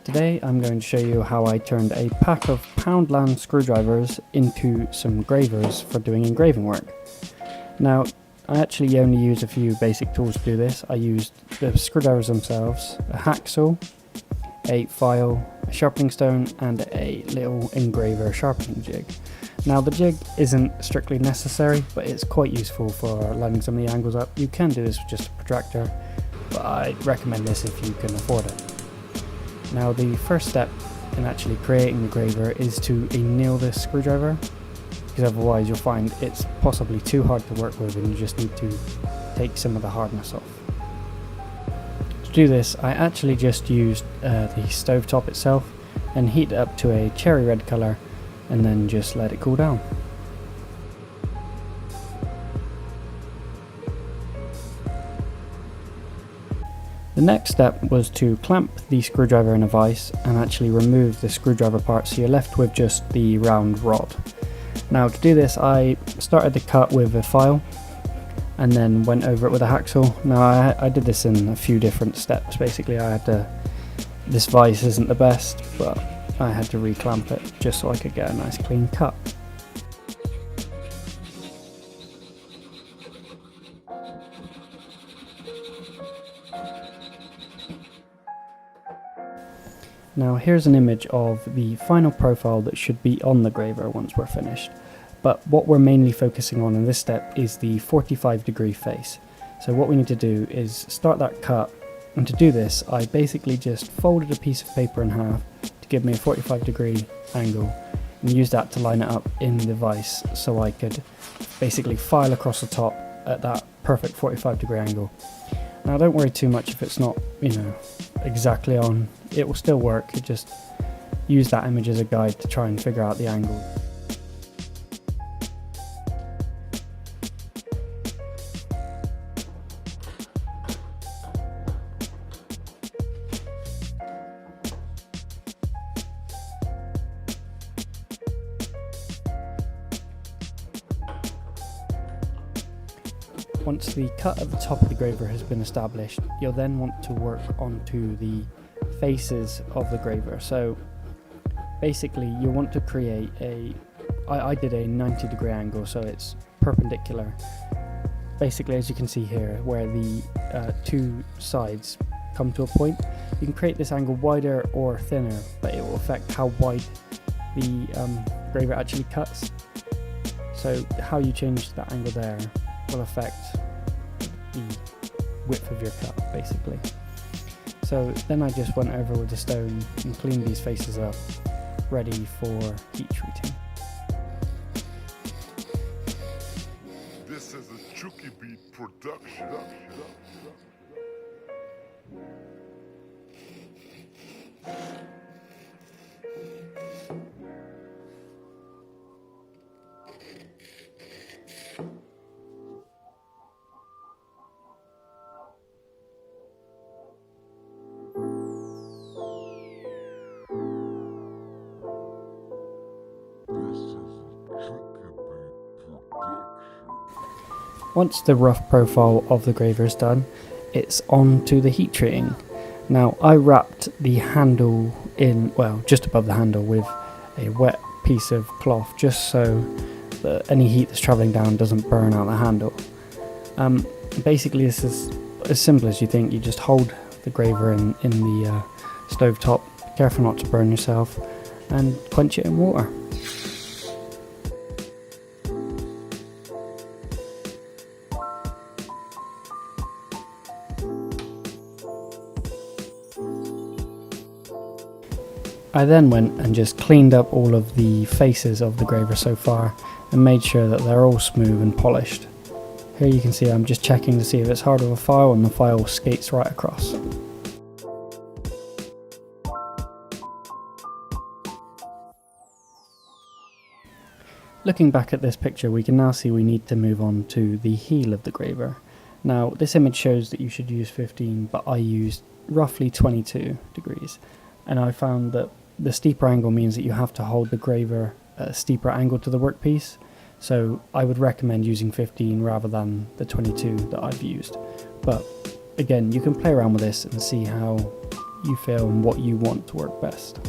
Today I'm going to show you how I turned a pack of Poundland screwdrivers into some gravers for doing engraving work. Now, I actually only use a few basic tools to do this. I used the screwdrivers themselves, a hacksaw, a file, a sharpening stone and a little engraver sharpening jig. Now the jig isn't strictly necessary, but it's quite useful for lining some of the angles up. You can do this with just a protractor, but I'd recommend this if you can afford it. Now the first step in actually creating the graver is to anneal this screwdriver, because otherwise you'll find it's possibly too hard to work with and you just need to take some of the hardness off. To do this, I actually just used the stovetop itself and heat it up to a cherry red colour and then just let it cool down. The next step was to clamp the screwdriver in a vise and actually remove the screwdriver part, so you're left with just the round rod. Now to do this, I started the cut with a file and then went over it with a hacksaw. Now I did this in a few different steps. Basically this vise isn't the best, but I had to reclamp it just so I could get a nice clean cut. Now here's an image of the final profile that should be on the graver once we're finished. But what we're mainly focusing on in this step is the 45-degree face. So what we need to do is start that cut, and to do this I basically just folded a piece of paper in half to give me a 45-degree angle and used that to line it up in the vise so I could basically file across the top at that perfect 45-degree angle. Now don't worry too much if it's not, exactly on. It will still work. You just use that image as a guide to try and figure out the angle. Once the cut at the top of the graver has been established, you'll then want to work onto the faces of the graver. So basically you want to create I did a 90-degree angle, so it's perpendicular. Basically, as you can see here, where the two sides come to a point, you can create this angle wider or thinner, but it will affect how wide the graver actually cuts. So how you change that angle there will affect the width of your cut, basically. So then I just went over with the stone and cleaned these faces up, ready for heat treating. This is a Chucky Beat production. Once the rough profile of the graver is done, it's on to the heat treating. Now I wrapped the handle in, just above the handle with a wet piece of cloth, just so that any heat that's travelling down doesn't burn out the handle. Basically this is as simple as you think. You just hold the graver in the stovetop, careful not to burn yourself, and quench it in water. I then went and just cleaned up all of the faces of the graver so far and made sure that they're all smooth and polished. Here you can see I'm just checking to see if it's hard with a file, and the file skates right across. Looking back at this picture, we can now see we need to move on to the heel of the graver. Now this image shows that you should use 15, but I used roughly 22 degrees, and I found that the steeper angle means that you have to hold the graver at a steeper angle to the workpiece, so I would recommend using 15 rather than the 22 that I've used. But again, you can play around with this and see how you feel and what you want to work best.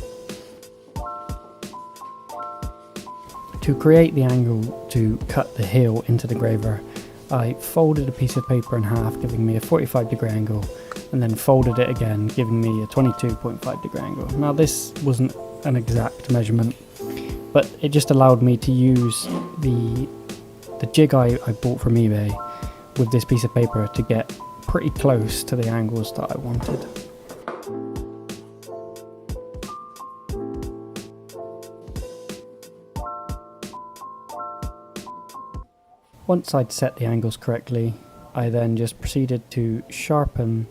To create the angle to cut the heel into the graver, I folded a piece of paper in half, giving me a 45-degree angle, and then folded it again, giving me a 22.5-degree angle. Now this wasn't an exact measurement, but it just allowed me to use the jig I bought from eBay with this piece of paper to get pretty close to the angles that I wanted. Once I'd set the angles correctly, I then just proceeded to sharpen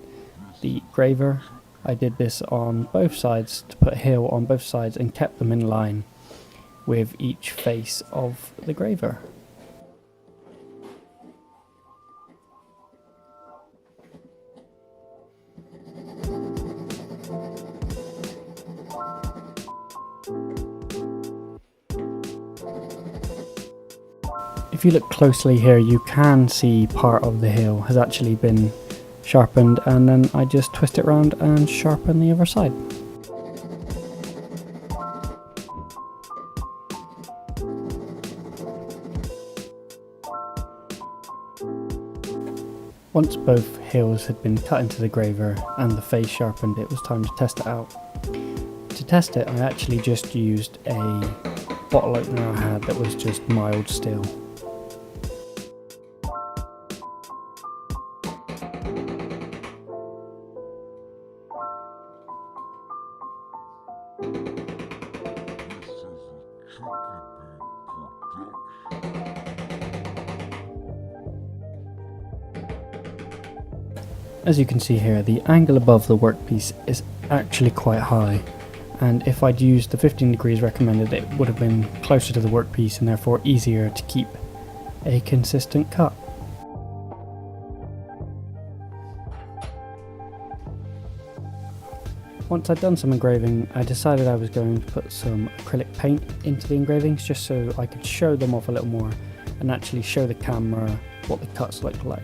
the graver. I did this on both sides to put heel on both sides and kept them in line with each face of the graver. If you look closely here, you can see part of the heel has actually been sharpened, and then I just twist it around and sharpen the other side. Once both heels had been cut into the graver and the face sharpened, it was time to test it out. To test it, I actually just used a bottle opener I had that was just mild steel. As you can see here, the angle above the workpiece is actually quite high, and if I'd used the 15 degrees recommended, it would have been closer to the workpiece and therefore easier to keep a consistent cut. Once I'd done some engraving, I decided I was going to put some acrylic paint into the engravings just so I could show them off a little more and actually show the camera what the cuts look like.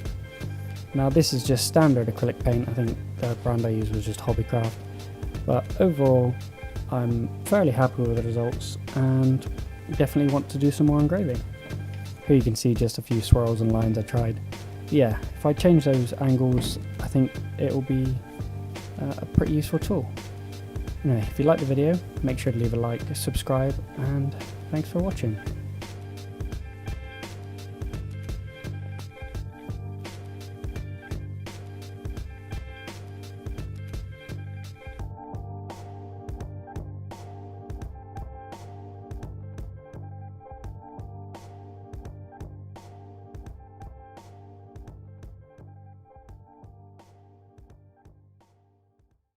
Now this is just standard acrylic paint. I think the brand I used was just Hobbycraft, but overall I'm fairly happy with the results and definitely want to do some more engraving. Here you can see just a few swirls and lines I tried. Yeah, if I change those angles, I think it will be a pretty useful tool. Anyway, if you liked the video, make sure to leave a like, subscribe, and thanks for watching.